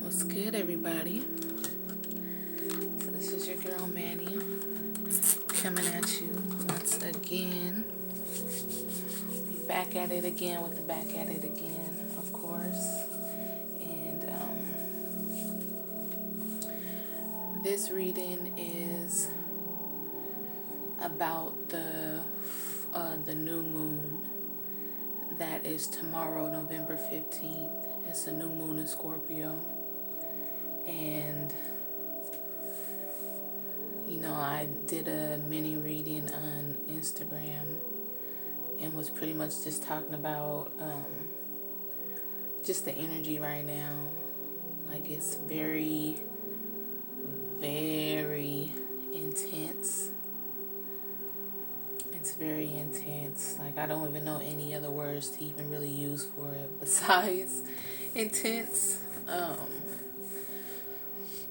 What's good, everybody? So this is your girl Manny coming at you once again. We back at it again with the back at it again, of course. And this reading is about the new moon that is tomorrow, November 15th. It's a new moon in Scorpio. And I did a mini reading on Instagram and was pretty much just talking about just the energy right now. Like, it's very, very intense. It's very intense. Like, I don't even know any other words to even really use for it besides intense.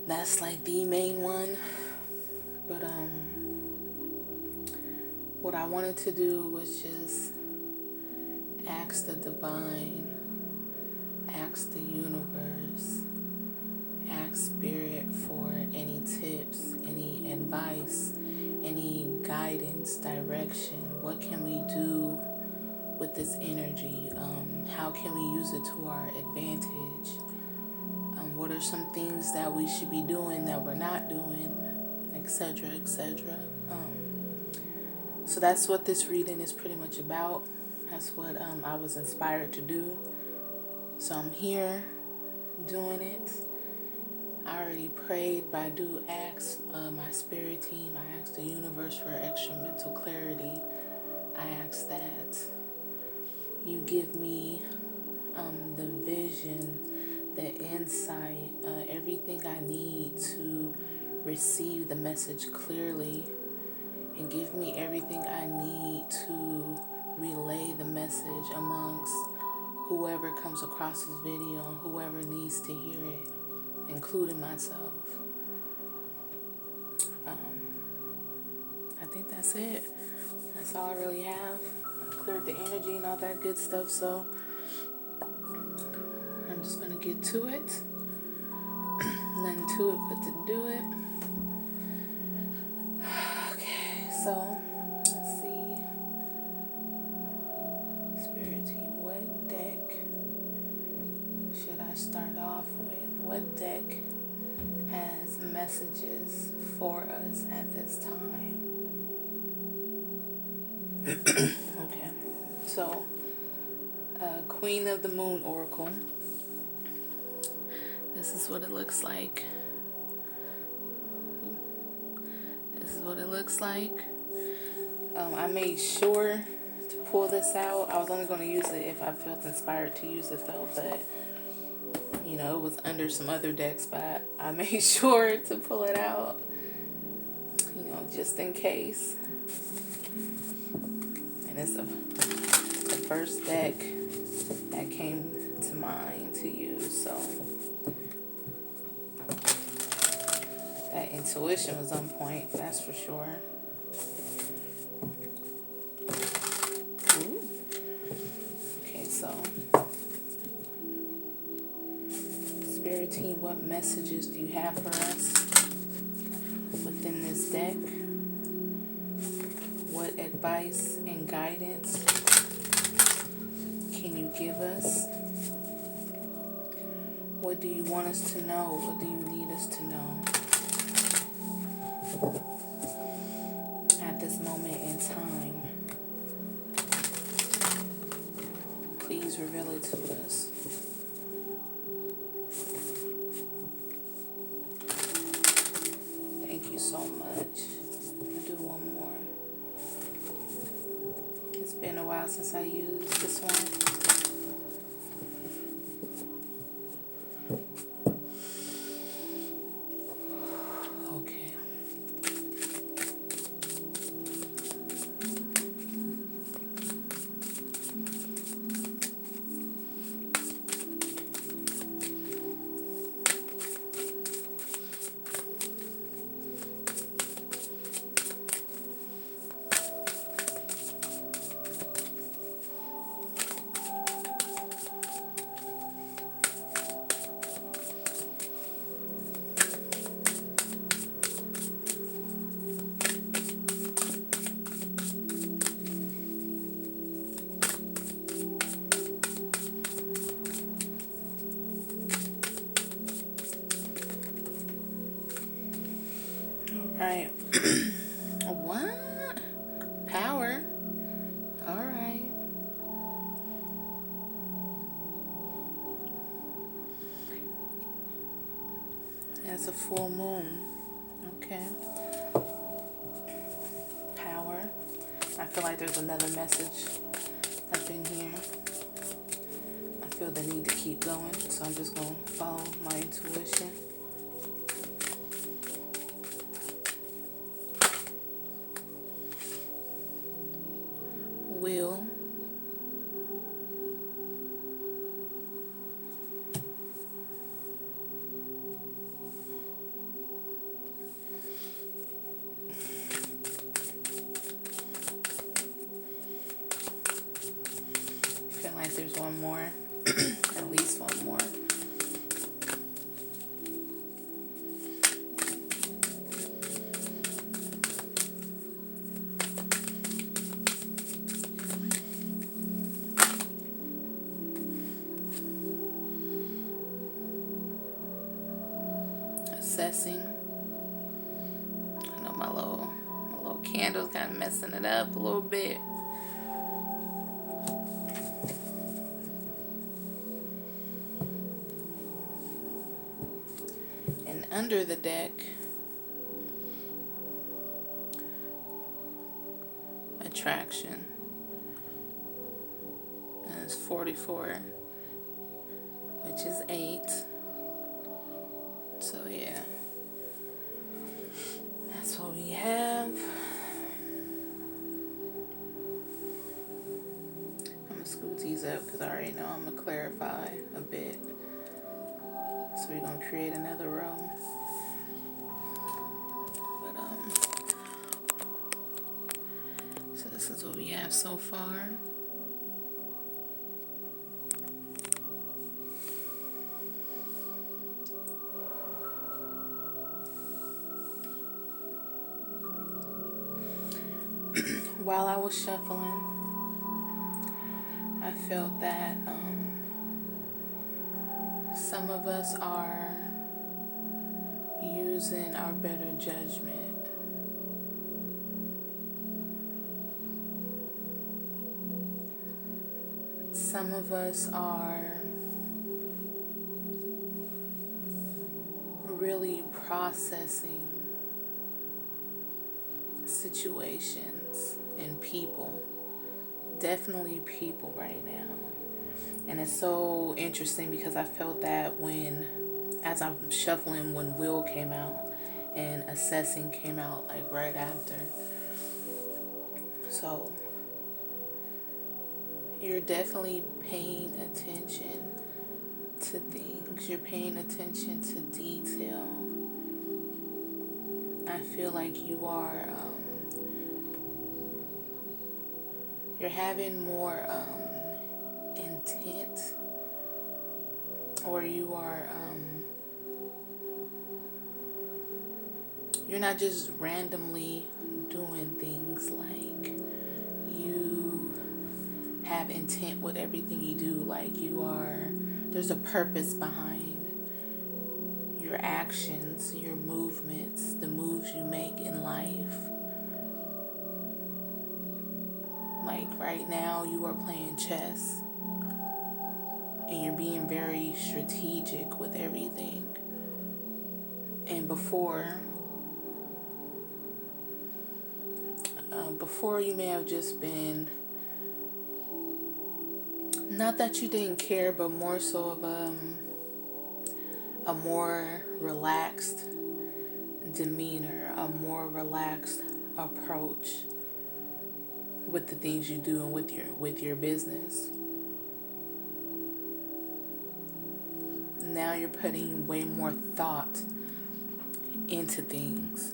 That's like the main one. But what I wanted to do was just ask the divine, ask the universe, ask spirit for any tips, any advice, any guidance, direction. What can we do with this energy? How can we use it to our advantage? What are some things that we should be doing that we're not doing, etc., etc. So that's what this reading is pretty much about. That's what I was inspired to do. So I'm here doing it. I already prayed, but I do ask my spirit team, I ask the universe for extra mental clarity. I ask that you give me the vision, the insight, everything I need to receive the message clearly, and give me everything I need to relay the message amongst whoever comes across this video and whoever needs to hear it, including myself. I think that's it. That's all I really have. I cleared the energy and all that good stuff, so I'm just gonna get to it. Nothing to it but to do it. Okay, so let's see. Spirit team, what deck should I start off with? What deck has messages for us at this time? Okay, so Queen of the Moon Oracle. This is what it looks like. This is what it looks like. I made sure to pull this out. I was only going to use it if I felt inspired to use it, though, but it was under some other decks, but I made sure to pull it out, just in case. And it's the first deck that came to mind to use, so that intuition was on point, that's for sure. Ooh. Okay, so Spirit team, what messages do you have for us within this deck? What advice and guidance can you give us? What do you want us to know? What do you need us to know at this moment in time? Please reveal it to us. Thank you so much. I'll do one more. It's been a while since I used this one. Alright. What? Power. Alright. That's a full moon. Okay. Power. I feel like there's another message up in here. I feel the need to keep going, so I'm just going to follow my intuition. Will. Feel like there's one more, at least one more. Assessing. I know my little candle's kind of messing it up a little bit. And under the deck, attraction. And it's 44, which is 8. So yeah, that's what we have. I'm gonna scoot these up because I already know I'm gonna clarify a bit. So we're gonna create another row. But so this is what we have so far. While I was shuffling, I felt that some of us are using our better judgment. Some of us are really processing situations and people, definitely people right now. And it's so interesting because I felt that as I'm shuffling, when Will came out and assessing came out like right after. So you're definitely paying attention to things. You're paying attention to detail. I feel like you are you're having more intent, or you are you're not just randomly doing things. Like, you have intent with everything you do. Like, there's a purpose behind your actions, your movements, the moves you make in life. Like right now you are playing chess and you're being very strategic with everything. And before you may have just been, not that you didn't care, but more so of a more relaxed demeanor, a more relaxed approach with the things you do and with your business. Now you're putting way more thought into things.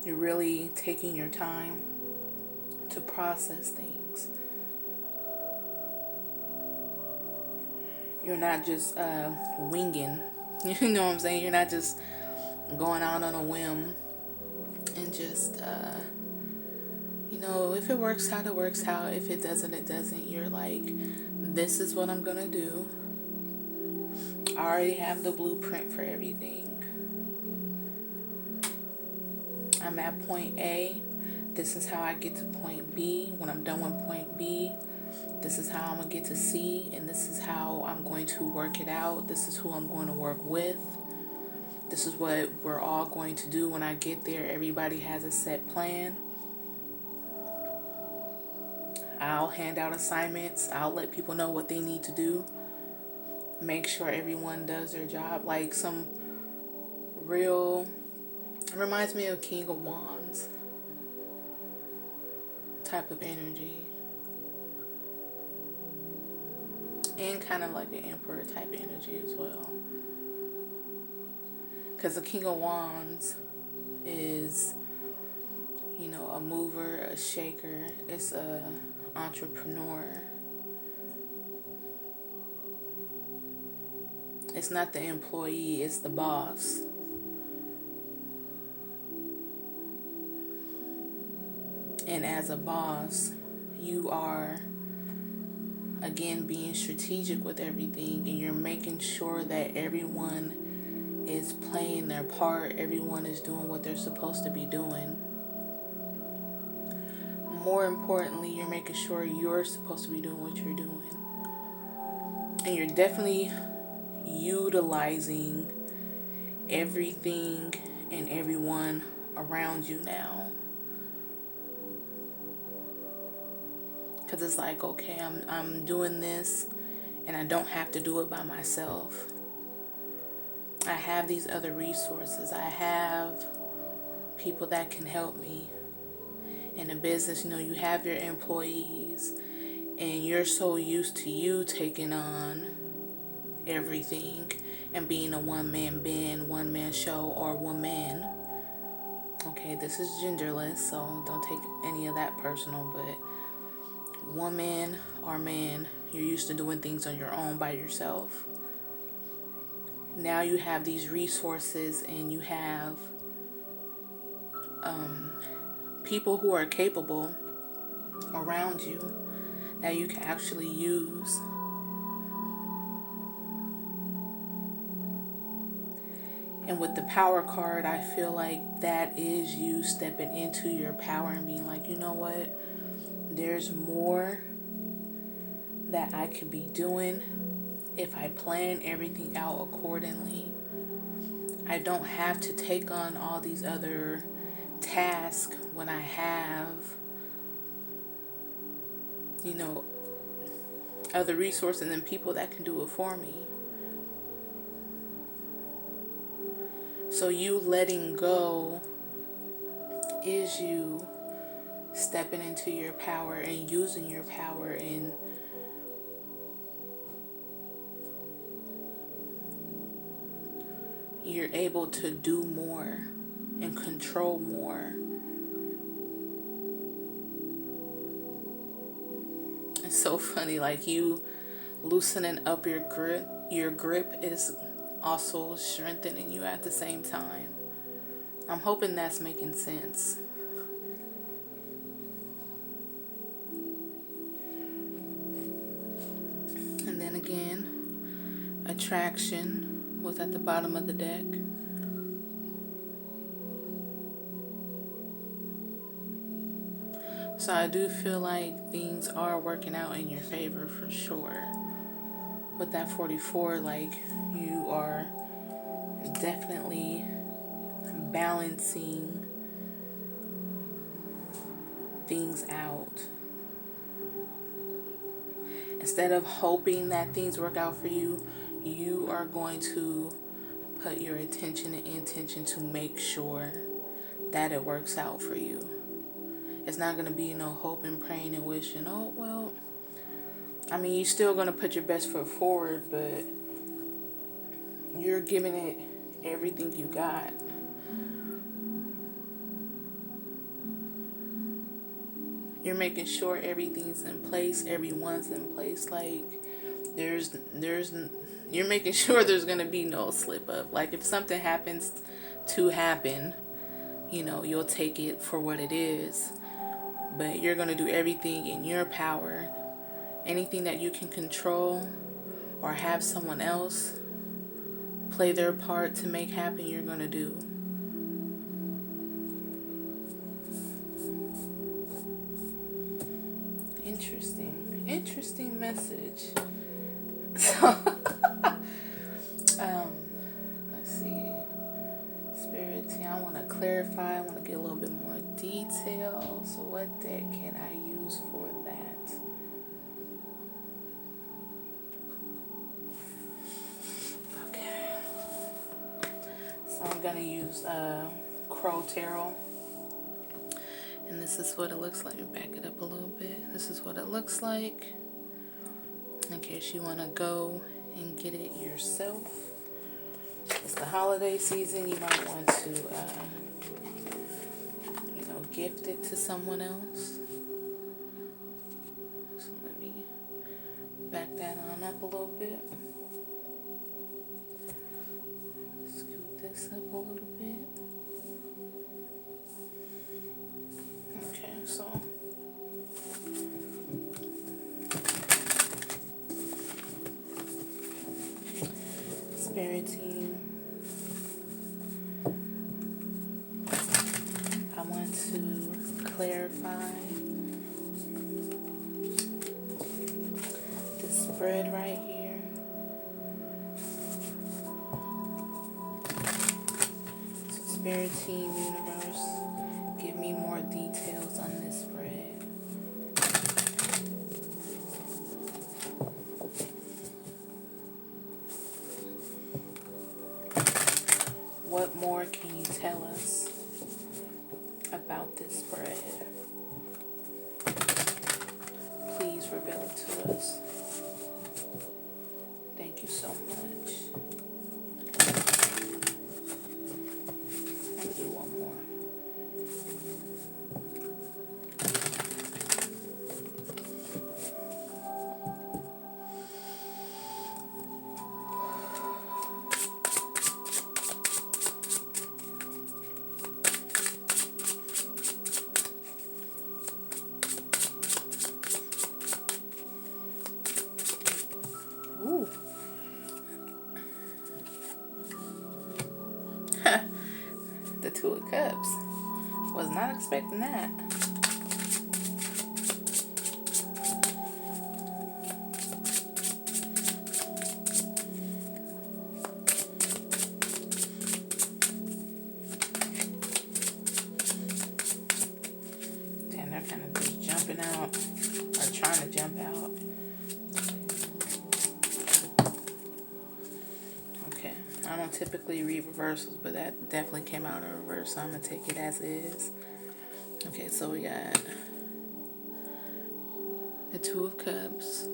You're really taking your time to process things. You're not just winging. You know what I'm saying? You're not just going out on a whim and just, if it works out, it works out. If it doesn't, it doesn't. You're like, this is what I'm going to do. I already have the blueprint for everything. I'm at point A. This is how I get to point B. When I'm done with point B, this is how I'm going to get to C. And this is how I'm going to work it out. This is who I'm going to work with. This is what we're all going to do when I get there. Everybody has a set plan. I'll hand out assignments. I'll let people know what they need to do. Make sure everyone does their job. Like some real, it reminds me of King of Wands type of energy. And kind of like an Emperor type energy as well. Because the King of Wands is, you know, a mover, a shaker. It's a entrepreneur. It's not the employee, it's the boss. And as a boss, you are, again, being strategic with everything, and you're making sure that everyone is playing their part, everyone is doing what they're supposed to be doing. More importantly, you're making sure you're supposed to be doing what you're doing. And you're definitely utilizing everything and everyone around you now. Because it's like, okay, I'm doing this and I don't have to do it by myself. I have these other resources. I have people that can help me. In a business, you know, you have your employees and you're so used to you taking on everything and being a one-man band, one-man show, or woman. Okay, this is genderless, so don't take any of that personal, but woman or man, you're used to doing things on your own by yourself. Now you have these resources and you have people who are capable around you that you can actually use. And with the power card, I feel like that is you stepping into your power and being like, you know what? There's more that I could be doing if I plan everything out accordingly. I don't have to take on all these other tasks when I have, you know, other resources and people that can do it for me. So you letting go is you stepping into your power and using your power, and you're able to do more and control more. It's so funny, like you loosening up your grip is also strengthening you at the same time. I'm hoping that's making sense. And then again, attraction was at the bottom of the deck. So I do feel like things are working out in your favor for sure. With that 44, like you are definitely balancing things out. Instead of hoping that things work out for you, you are going to put your attention and intention to make sure that it works out for you. It's not going to be no hoping, praying, and wishing, oh, well, I mean, you're still going to put your best foot forward, but you're giving it everything you got. You're making sure everything's in place, everyone's in place. Like, you're making sure there's going to be no slip up. Like, if something happens to happen, you know, you'll take it for what it is. But you're going to do everything in your power. Anything that you can control or have someone else play their part to make happen, you're going to do. Interesting message. So, let's see. Spirit team, I want to clarify. I want to get a little bit more detail. So what deck can I use for that? Okay. So I'm going to use Crow Tarot. And this is what it looks like. Back it up a little bit. This is what it looks like. In case you want to go and get it yourself. It's the holiday season. You might want to, gift it to someone else. So let me back that on up a little bit. Scoot this up a little bit. Okay, so Spirit team, I want to clarify this spread right here. So Spirit team, universe, give me more details on this spread. What more can you tell us about this spread? Please reveal it to us. Thank you so much. Let me do one more. Ooh. The Two of Cups. Was not expecting that. Damn, they're kind of just jumping out, or trying to jump out. Okay, I don't typically read reversals, but that definitely came out in reverse, so I'm going to take it as is. Okay, so we got the Two of Cups.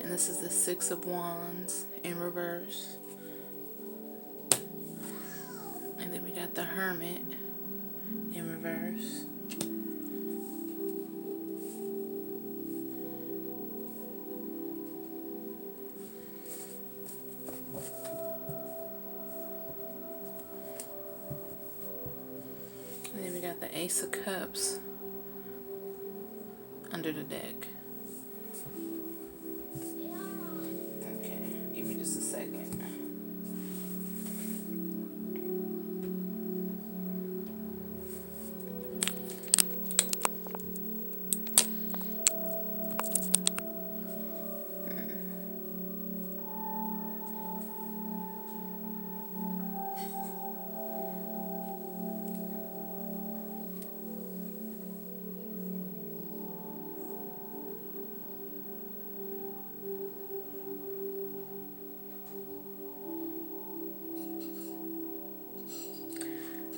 And this is the Six of Wands in reverse. And then we got the Hermit in reverse. And then we got the Ace of Cups under the deck. Okay, give me just a second.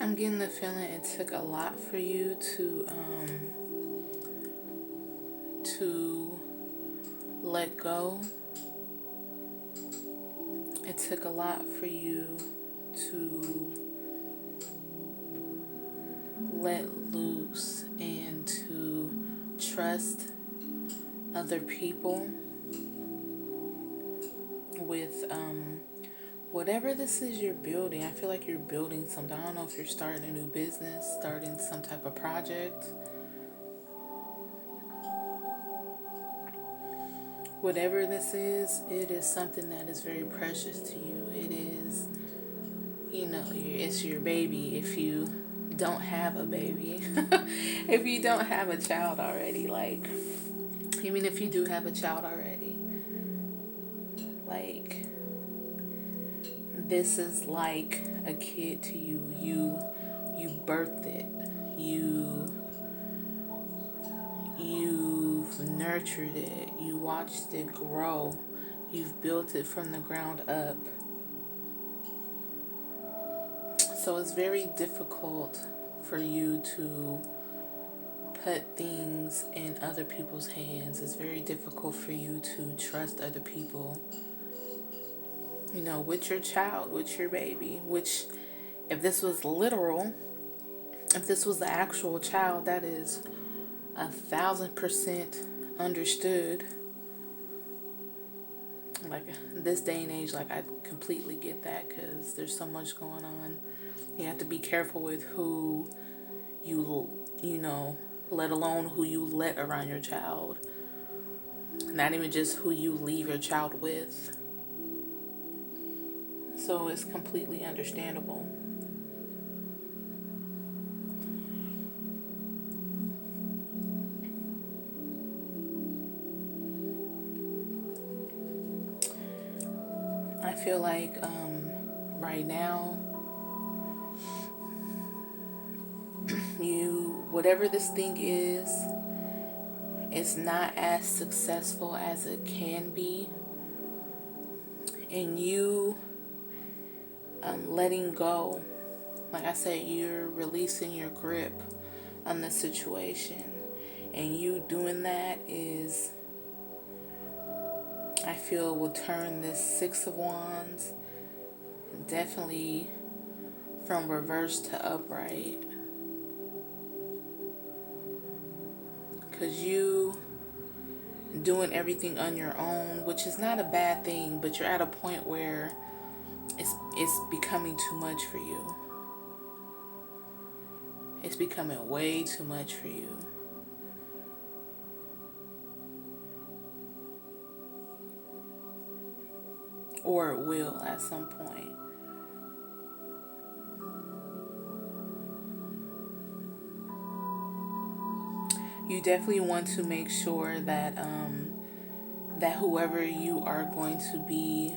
I'm getting the feeling it took a lot for you to let go. It took a lot for you to let loose and to trust other people with whatever this is you're building. I feel like you're building something. I don't know if you're starting a new business, starting some type of project. whatever this is, it is something that is very precious to you. It is, it's your baby. If you don't have a baby, if you don't have a child already, like, even if you do have a child already, like, this is like a kid to you. You birthed it. You've nurtured it. You watched it grow. You've built it from the ground up. So it's very difficult for you to put things in other people's hands. It's very difficult for you to trust other people, with your child, with your baby, which, if this was literal, if this was the actual child, that is 1,000% understood. Like, this day and age, like, I completely get that, because there's so much going on. You have to be careful with who let alone who you let around your child. Not even just who you leave your child with. So it's completely understandable. I feel like right now, whatever this thing is, it's not as successful as it can be. And you letting go, like I said, you're releasing your grip on the situation. And you doing that is, I feel, will turn this Six of Wands definitely from reverse to upright. Because you doing everything on your own, which is not a bad thing, but you're at a point where it's becoming too much for you. It's becoming way too much for you. Or it will at some point. You definitely want to make sure that that whoever you are going to be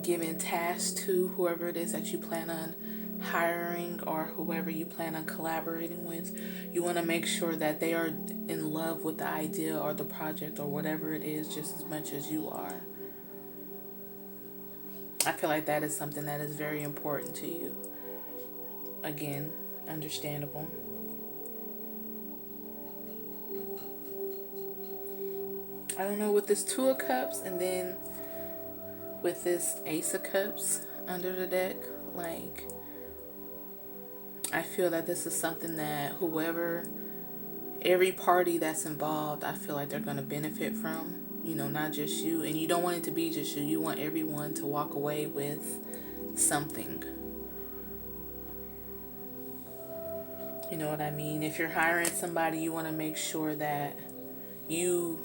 giving tasks to, whoever it is that you plan on hiring or whoever you plan on collaborating with, you want to make sure that they are in love with the idea or the project or whatever it is just as much as you are. I feel like that is something that is very important to you. Again, understandable. I don't know, with this Two of Cups and then with this Ace of Cups under the deck, like, I feel that this is something that every party that's involved, I feel like they're going to benefit from, not just you. And you don't want it to be just you. You want everyone to walk away with something. You know what I mean? If you're hiring somebody, you want to make sure that you're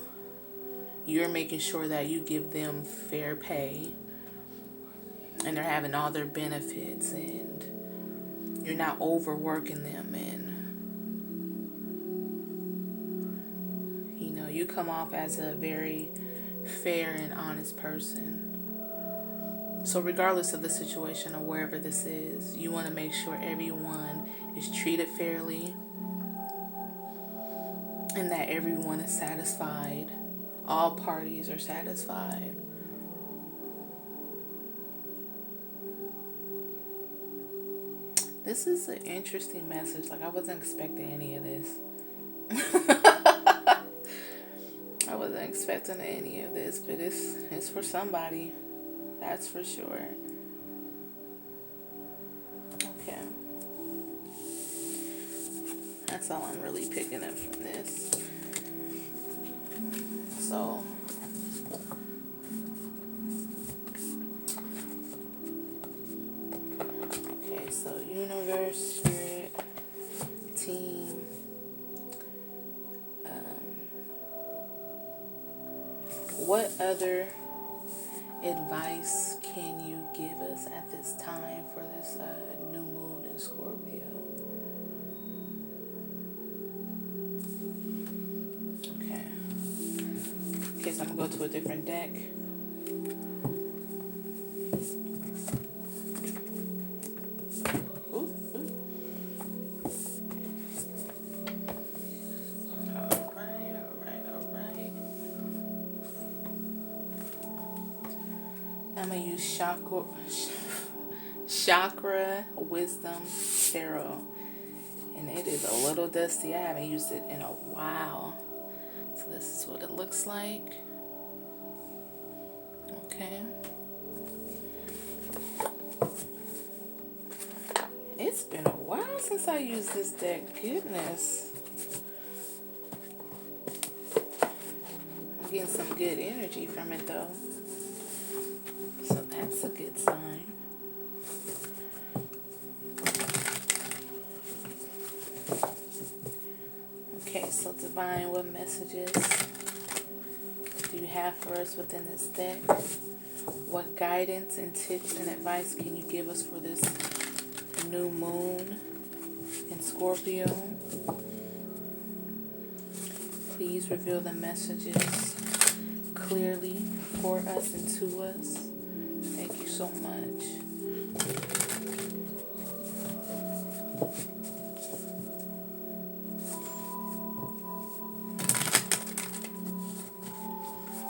making sure that you give them fair pay and they're having all their benefits and you're not overworking them, and you come off as a very fair and honest person. So regardless of the situation or wherever this is, you want to make sure everyone is treated fairly and that everyone is satisfied. All parties are satisfied. This is an interesting message. Like, I wasn't expecting any of this. I wasn't expecting any of this, but it's for somebody. That's for sure. Okay. That's all I'm really picking up from this. So, okay, so universe, spirit, team, what other advice can you give us at this time for this new moon in Scorpio? Okay. Okay, so I'm going to go to a different deck. I'm going to use Chakra Wisdom Tarot. And it is a little dusty. I haven't used it in a while. So this is what it looks like. Okay. It's been a while since I used this deck. Goodness. I'm getting some good energy from it though. So that's a good sign. Okay, so Divine, what messages do you have for us within this deck? What guidance and tips and advice can you give us for this new moon in Scorpio? Please reveal the messages clearly for us and to us. Thank you so much.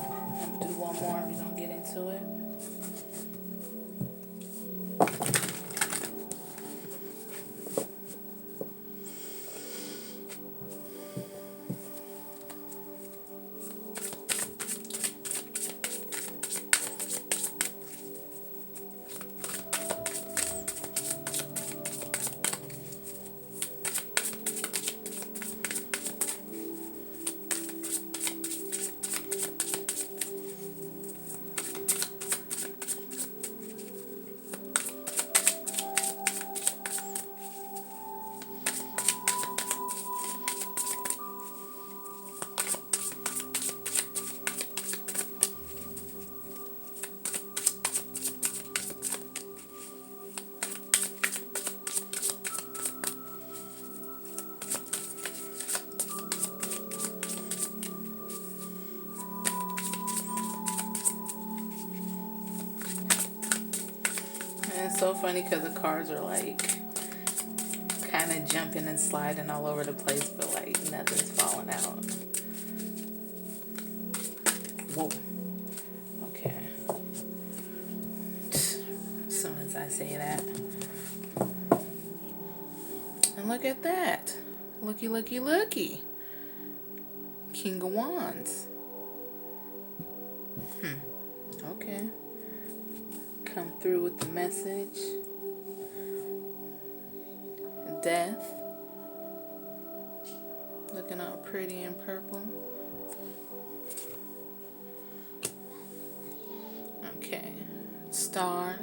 I'm gonna do one more and we're gonna get into it. And it's so funny because the cards are like kind of jumping and sliding all over the place, but like nothing's falling out. Whoa. Okay. As soon as I say that. And look at that. Looky, looky, looky. King of Wands. Okay. Come through with the message. Death. Looking all pretty in purple. Okay. Star.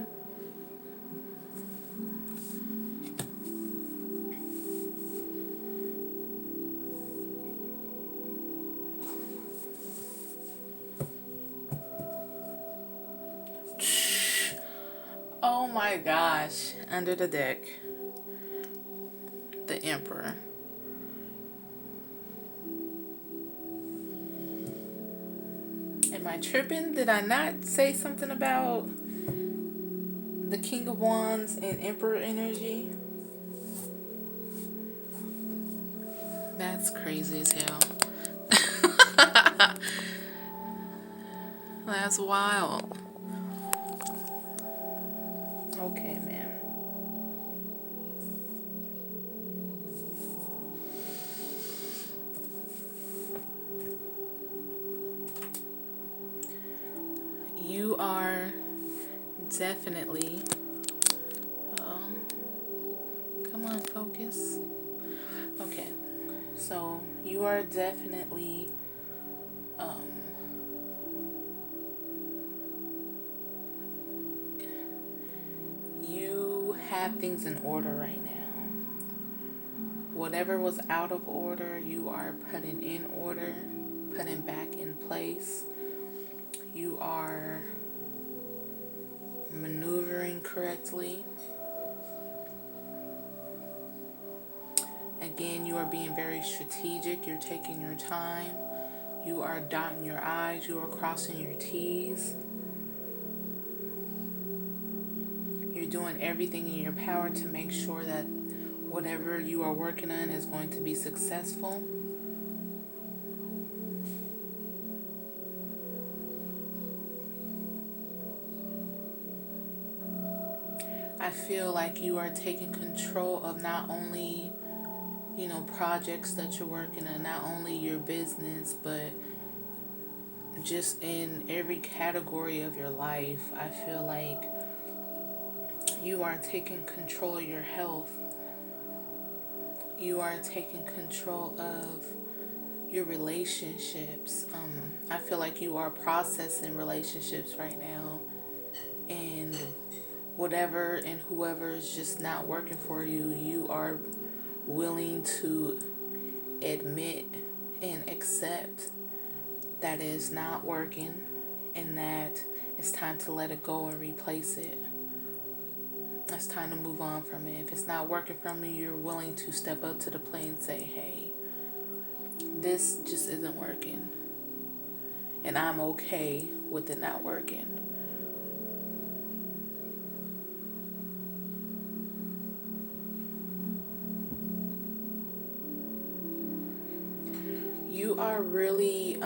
Oh my gosh. Under the deck. The Emperor. Am I tripping? Did I not say something about the King of Wands and Emperor energy? That's crazy as hell. That's wild. Okay, man. You are definitely, come on, focus. Okay, so you are definitely you have things in order right now. Whatever was out of order, you are putting in order, putting back in place. You are maneuvering correctly. Again, you are being very strategic. You're taking your time. You are dotting your I's. You are crossing your T's. You're doing everything in your power to make sure that whatever you are working on is going to be successful. I feel like you are taking control of not only, projects that you're working on, not only your business, but just in every category of your life. I feel like you are taking control of your health. You are taking control of your relationships. I feel like you are processing relationships right now, and whatever and whoever is just not working for you, you are willing to admit and accept that it is not working and that it's time to let it go and replace it. It's time to move on from it. If it's not working for me, you're willing to step up to the plate and say, hey, this just isn't working. And I'm okay with it not working. You are really,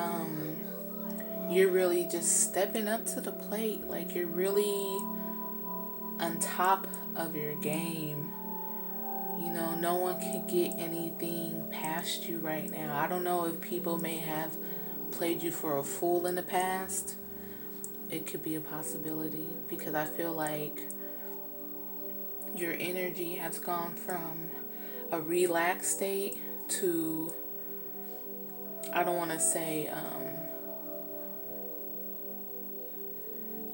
you're really just stepping up to the plate. Like, you're really on top of your game. No one can get anything past you right now. I don't know if people may have played you for a fool in the past. It could be a possibility, because I feel like your energy has gone from a relaxed state to, I don't want to say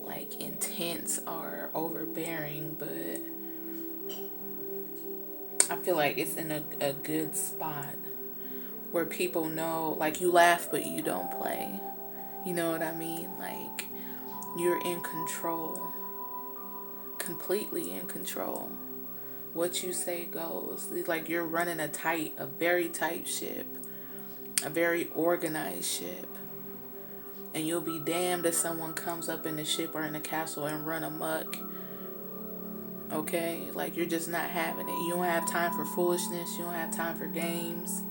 like intense or overbearing, but I feel like it's in a good spot where people know, like, you laugh but you don't play. You know what I mean? Like, you're in control, completely in control. What you say goes. Like, you're running a very tight ship, a very organized ship. And you'll be damned if someone comes up in the ship or in the castle and run amok. Okay? Like, you're just not having it. You don't have time for foolishness. You don't have time for games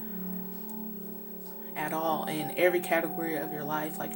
at all, in every category of your life. Like,